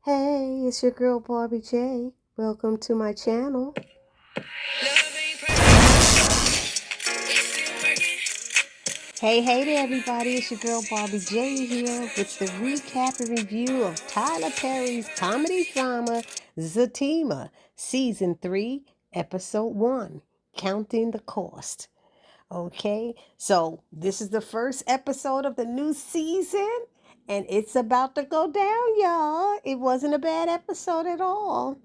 Hey, it's your girl Barbie J. Welcome to my channel. Hey there, everybody. It's your girl Barbie J here with the recap and review of Tyler Perry's comedy drama Zatima, Season 3, Episode 1, Counting the Cost. Okay, so this is the first episode of the new season, and it's about to go down, y'all. It wasn't a bad episode at all.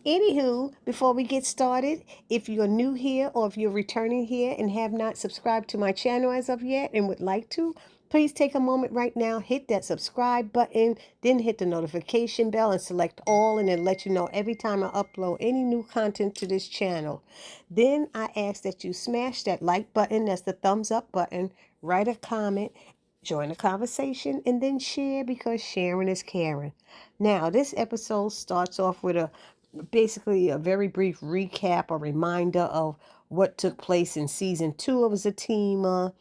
Anywho, before we get started, if you're new here or if you're returning here and have not subscribed to my channel as of yet and would like to, please take a moment right now, hit that subscribe button, then hit the notification bell and select all, and it'll let you know every time I upload any new content to this channel. Then I ask that you smash that like button, that's the thumbs up button, write a comment, join the conversation, and then share because sharing is caring. Now, this episode starts off with basically a very brief recap, a reminder of what took place in season 2 of Zatima.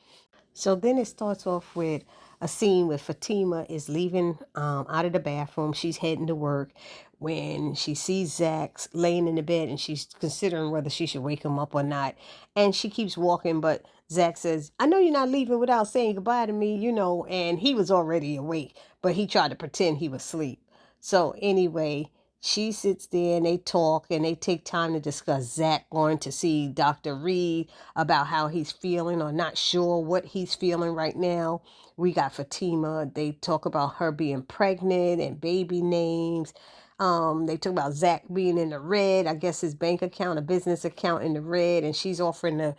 So then it starts off with a scene where Fatima is leaving out of the bathroom. She's heading to work when she sees Zack laying in the bed and she's considering whether she should wake him up or not. And she keeps walking, but Zack says, I know you're not leaving without saying goodbye to me, and he was already awake, but he tried to pretend he was asleep. So anyway, she sits there and they talk and they take time to discuss Zack going to see Dr. Reed about how he's feeling or not sure what he's feeling right now. We got Fatima. They talk about her being pregnant and baby names. They talk about Zack being in the red. I guess his bank account, a business account in the red, and she's offering to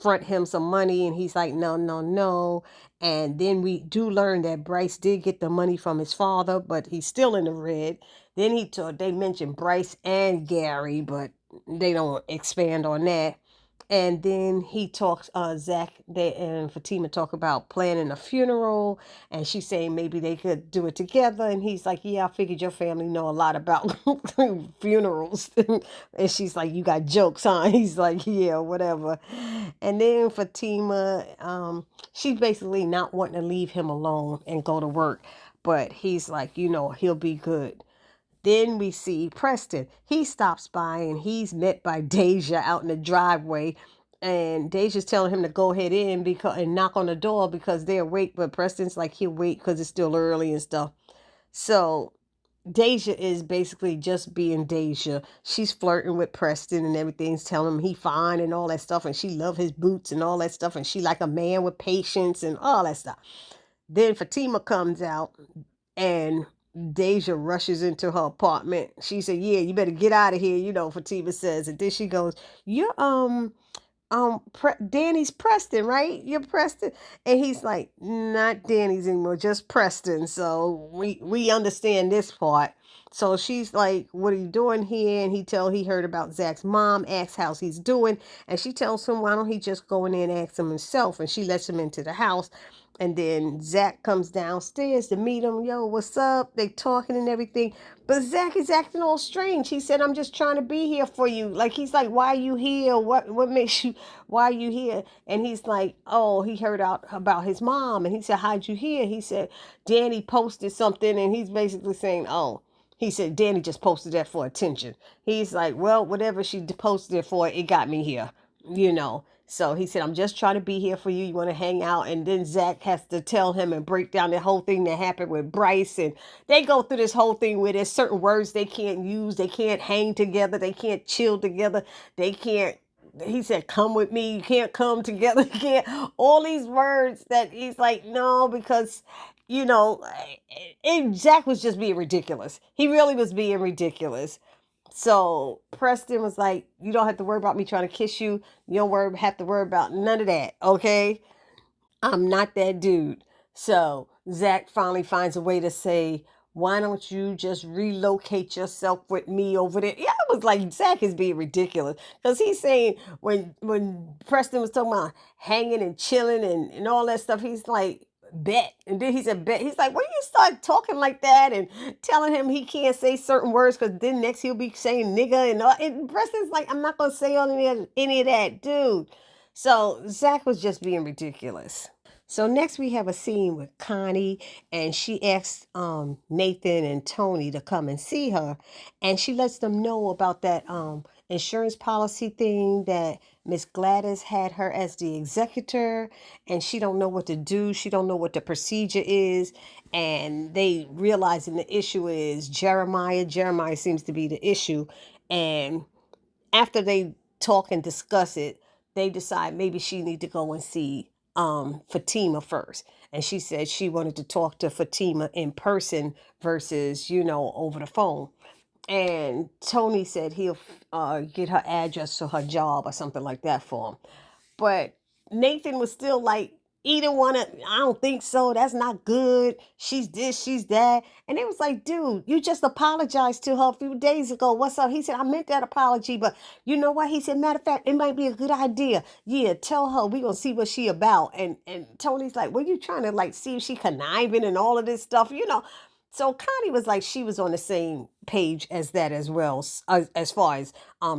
front him some money, and he's like, no, no, no. And then we do learn that Bryce did get the money from his father, but he's still in the red. Then they mentioned Bryce and Gary, but they don't expand on that. And then he talks, Zack and Fatima talk about planning a funeral, and she's saying maybe they could do it together. And he's like, yeah, I figured your family know a lot about funerals. And she's like, you got jokes, huh? He's like, yeah, whatever. And then Fatima, she's basically not wanting to leave him alone and go to work, but he's like, he'll be good. Then we see Preston. He stops by and he's met by Deja out in the driveway. And Deja's telling him to go ahead in and knock on the door because they're awake. But Preston's like, he'll wait because it's still early and stuff. So Deja is basically just being Deja. She's flirting with Preston and everything's telling him he fine and all that stuff. And she love his boots and all that stuff. And she like a man with patience and all that stuff. Then Fatima comes out and Deja rushes into her apartment. She said, yeah, you better get out of here, Fatima says. And then she goes, you're, Danny's Preston, right? You're Preston. And he's like, not Danny's anymore, just Preston. So we understand this part. So she's like, what are you doing here? And he heard about Zack's mom, asks how he's doing. And she tells him, why don't he just go in there and ask him himself? And she lets him into the house. And then Zack comes downstairs to meet him. Yo, what's up? They talking and everything. But Zack is acting all strange. He said, I'm just trying to be here for you. Like, he's like, why are you here? What makes you, why are you here? And he's like, oh, he heard out about his mom. And he said, how'd you hear? He said, Danny posted something. And he's basically saying, oh, he said, Danny just posted that for attention. He's like, well, whatever she posted it for, it got me here. So he said, I'm just trying to be here for you. You want to hang out? And then Zack has to tell him and break down the whole thing that happened with Bryce. And they go through this whole thing where there's certain words they can't use. They can't hang together. They can't chill together. They can't. He said, come with me. You can't come together. You can't. All these words that he's like, no, because, Zack was just being ridiculous. He really was being ridiculous. So Preston was like, you don't have to worry about me trying to kiss you. You don't have to worry about none of that, okay? I'm not that dude. So Zack finally finds a way to say, why don't you just relocate yourself with me over there? Yeah, I was like, Zack is being ridiculous. Because he's saying when Preston was talking about hanging and chilling and all that stuff, he's like, bet. And then he said, bet. He's like, when you start talking like that and telling him he can't say certain words because then next he'll be saying nigga and all. And Preston's like, I'm not going to say any of that, dude. So Zack was just being ridiculous. So next we have a scene with Connie, and she asks Nathan and Tony to come and see her, and she lets them know about that insurance policy thing that Miss Gladys had her as the executor, and she don't know what to do. She don't know what the procedure is, and they realizing the issue is Jeremiah. Jeremiah seems to be the issue, and after they talk and discuss it, they decide maybe she need to go and see Fatima first. And she said she wanted to talk to Fatima in person versus, over the phone. And Tony said he'll get her address to her job or something like that for him. But Nathan was still like, he didn't want to, I don't think so. That's not good. She's this, she's that. And it was like, dude, you just apologized to her a few days ago. What's up? He said, I meant that apology, but you know what? He said, matter of fact, it might be a good idea. Yeah, tell her we gonna see what she about. And Tony's like, well, you trying to like see if she conniving and all of this stuff. So Connie was like, she was on the same page as that as well, as far as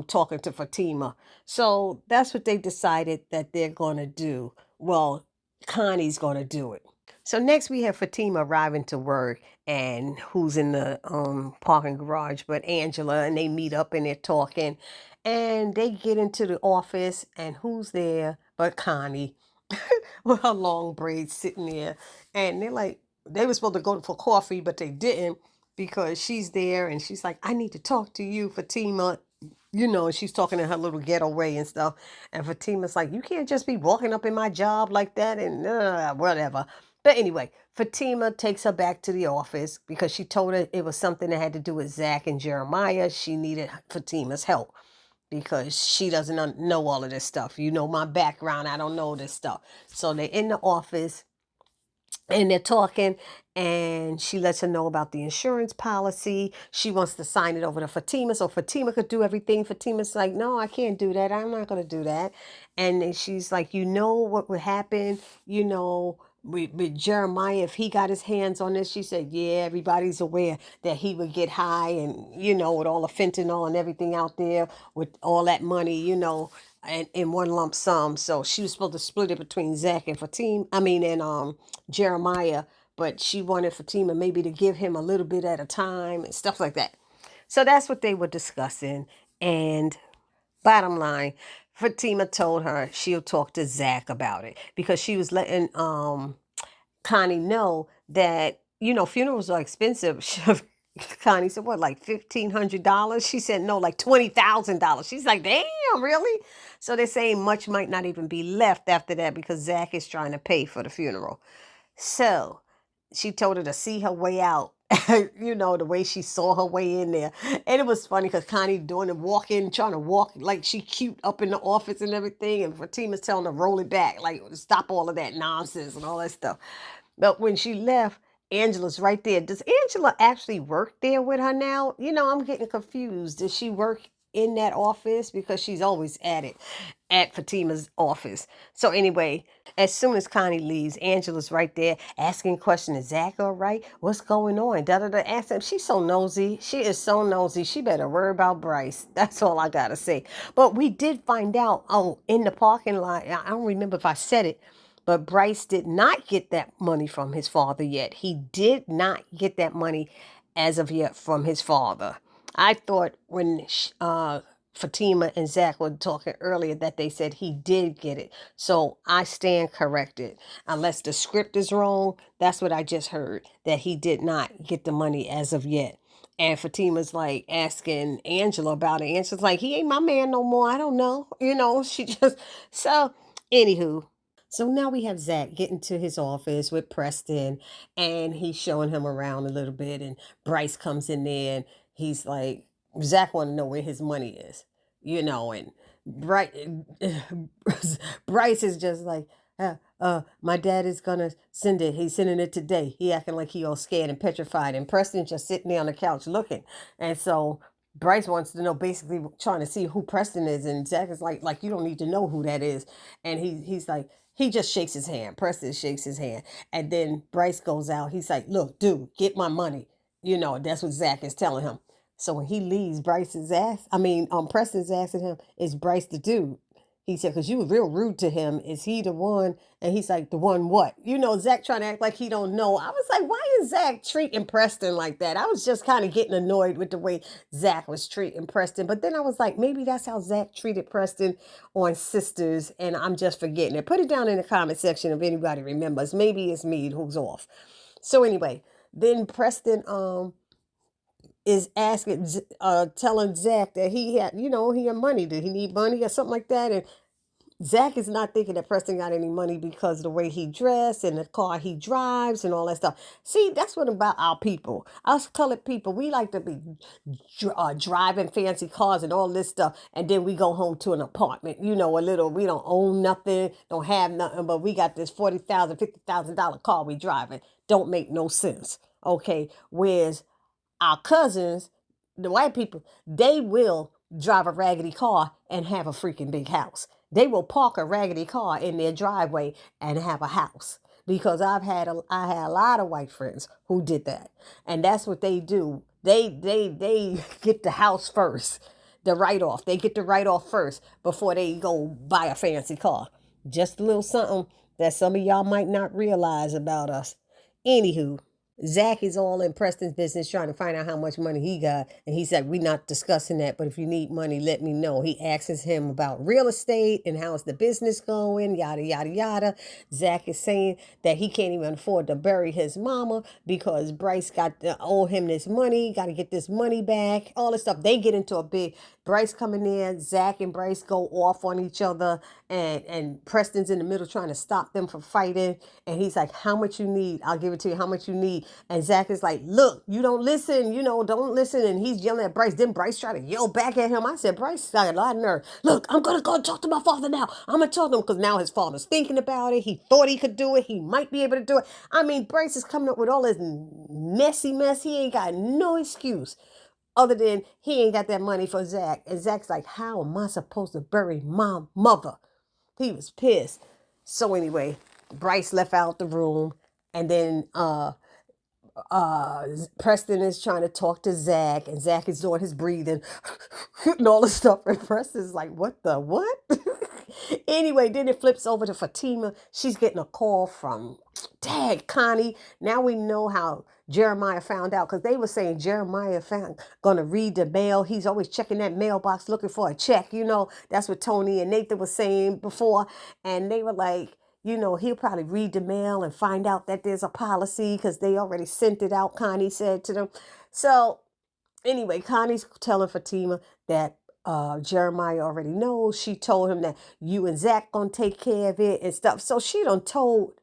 talking to Fatima. So that's what they decided that they're going to do. Well, Connie's going to do it. So next we have Fatima arriving to work, and who's in the parking garage but Angela, and they meet up and they're talking, and they get into the office, and who's there but Connie with her long braids sitting there, and they're like, they were supposed to go for coffee but they didn't because she's there, and she's like, I need to talk to you, Fatima. She's talking in her little ghetto way and stuff. And Fatima's like, you can't just be walking up in my job like that and whatever. But anyway, Fatima takes her back to the office because she told her it was something that had to do with Zack and Jeremiah. She needed Fatima's help because she doesn't know all of this stuff. You know my background. I don't know this stuff. So they're in the office and they're talking, and she lets her know about the insurance policy. She wants to sign it over to Fatima so Fatima could do everything. Fatima's like, no, I can't do that. I'm not going to do that. And then she's like, you know what would happen, with Jeremiah if he got his hands on this? She said, yeah, everybody's aware that he would get high, and with all the fentanyl and everything out there with all that money, and in one lump sum. So she was supposed to split it between Zack and Fatima. I mean, and Jeremiah, but she wanted Fatima maybe to give him a little bit at a time and stuff like that. So that's what they were discussing. And bottom line, Fatima told her she'll talk to Zack about it because she was letting Connie know that, funerals are expensive. Connie said, what, like $1,500? She said, no, like $20,000. She's like, damn, really? So they're saying much might not even be left after that because Zack is trying to pay for the funeral. So she told her to see her way out. The way she saw her way in there. And it was funny because Connie doing the walk in, trying to walk like she cute up in the office and everything. And Fatima's telling her roll it back, like stop all of that nonsense and all that stuff. But when she left, Angela's right there. Does Angela actually work there with her now? I'm getting confused. Does she work in that office? Because she's always at it, at Fatima's office. So anyway, as soon as Connie leaves, Angela's right there asking questions. Is Zack all right? What's going on? Da da da. Ask him. She's so nosy. She is so nosy. She better worry about Bryce. That's all I gotta say. But we did find out. Oh, in the parking lot. I don't remember if I said it, but Bryce did not get that money from his father yet. He did not get that money as of yet from his father. I thought when Fatima and Zack were talking earlier that they said he did get it. So I stand corrected. Unless the script is wrong, that's what I just heard, that he did not get the money as of yet. And Fatima's like asking Angela about it. Angela's like, he ain't my man no more. I don't know. She just, so anywho. So now we have Zack getting to his office with Preston, and he's showing him around a little bit. And Bryce comes in there, and he's like, Zack want to know where his money is, and Bryce, Bryce is just like, my dad is gonna send it. He's sending it today. He acting like he all scared and petrified, and Preston's just sitting there on the couch looking. And so Bryce wants to know, basically trying to see who Preston is, and Zack is like you don't need to know who that is. And he's like, he just shakes his hand. Preston shakes his hand. And then Bryce goes out. He's like, look, dude, get my money. That's what Zack is telling him. So when he leaves, Preston's asking him, is Bryce the dude? He said, because you were real rude to him. Is he the one? And he's like, the one what? You know, Zack trying to act like he don't know. I was like, why is Zack treating Preston like that? I was just kind of getting annoyed with the way Zack was treating Preston. But then I was like, maybe that's how Zack treated Preston on Sisters, and I'm just forgetting it. Put it down in the comment section if anybody remembers. Maybe it's me who's off. So anyway, then Preston is asking, telling Zack that he had, he had money. Did he need money or something like that? And Zack is not thinking that Preston got any money because of the way he dressed and the car he drives and all that stuff. See, that's what about our people. Us colored people, we like to be driving fancy cars and all this stuff. And then we go home to an apartment, we don't own nothing, don't have nothing, but we got this $40,000, $50,000 car we driving. Don't make no sense. Okay. Whereas our cousins, the white people, they will drive a raggedy car and have a freaking big house. They will park a raggedy car in their driveway and have a house. Because I had a lot of white friends who did that. And that's what they do. They get the house first. The write-off. They get the write-off first before they go buy a fancy car. Just a little something that some of y'all might not realize about us. Anywho, Zack is all in Preston's business trying to find out how much money he got. And he said, we're not discussing that, but if you need money, let me know. He asks him about real estate and how's the business going, yada, yada, yada. Zack is saying that he can't even afford to bury his mama because Bryce got to owe him this money, got to get this money back, all this stuff. They get into a big, Bryce coming in, Zack and Bryce go off on each other, and Preston's in the middle trying to stop them from fighting. And he's like, how much you need? I'll give it to you. How much you need? And Zack is like, look, you don't listen, don't listen. And he's yelling at Bryce. Then Bryce tried to yell back at him. I said, Bryce got a lot of nerve. Look, I'm going to go talk to my father now. I'm going to talk to him because now his father's thinking about it. He thought he could do it. He might be able to do it. I mean, Bryce is coming up with all this messy mess. He ain't got no excuse other than he ain't got that money for Zack. And Zack's like, how am I supposed to bury my mother? He was pissed. So anyway, Bryce left out the room, and then Preston is trying to talk to Zack, and Zack is doing his breathing and all this stuff. And Preston's like, what the what? Anyway, then it flips over to Fatima. She's getting a call from Dad, Connie. Now we know how Jeremiah found out, because they were saying Jeremiah found gonna read the mail. He's always checking that mailbox looking for a check. That's what Tony and Nathan were saying before. And they were like, he'll probably read the mail and find out that there's a policy because they already sent it out, Connie said to them. So anyway, Connie's telling Fatima that Jeremiah already knows. She told him that you and Zack gonna take care of it and stuff. So she done told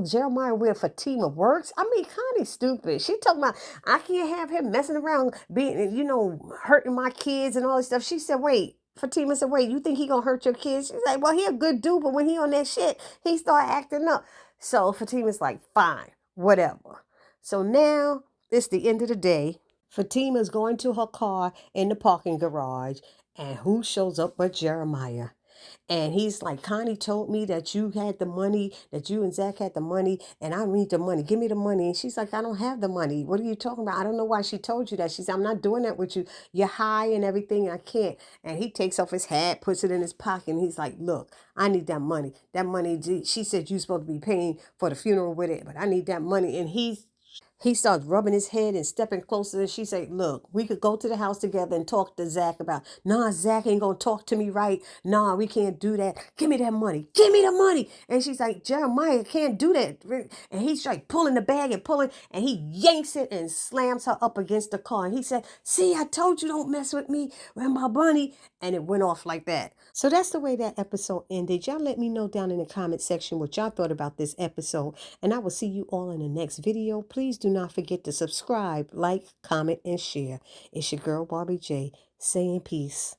Jeremiah where Fatima works. I mean, Connie's stupid. She talking about, I can't have him messing around being, hurting my kids and all this stuff. She said, wait. Fatima said, wait, you think he gonna hurt your kids? She's like, well, he a good dude, but when he on that shit, he start acting up. So Fatima's like, fine, whatever. So now it's the end of the day. Fatima's going to her car in the parking garage, and who shows up but Jeremiah? And he's like, Connie told me that you had the money, that you and Zack had the money, and I need the money. Give me the money. And she's like, I don't have the money. What are you talking about? I don't know why she told you that. She said, I'm not doing that with you. You're high and everything. I can't. And he takes off his hat, puts it in his pocket, and he's like, look, I need that money. That money, she said you're supposed to be paying for the funeral with it, but I need that money. And he starts rubbing his head and stepping closer. And she said, look, we could go to the house together and talk to Zack about, nah, Zack ain't going to talk to me right. Nah, we can't do that. Give me that money. Give me the money. And she's like, Jeremiah can't do that. And he's like pulling the bag and pulling, and he yanks it and slams her up against the car. And he said, see, I told you don't mess with me and my bunny. And it went off like that. So that's the way that episode ended. Y'all let me know down in the comment section what y'all thought about this episode. And I will see you all in the next video. Please do not forget to subscribe, like, comment, and share. It's your girl, Barbie J, saying peace.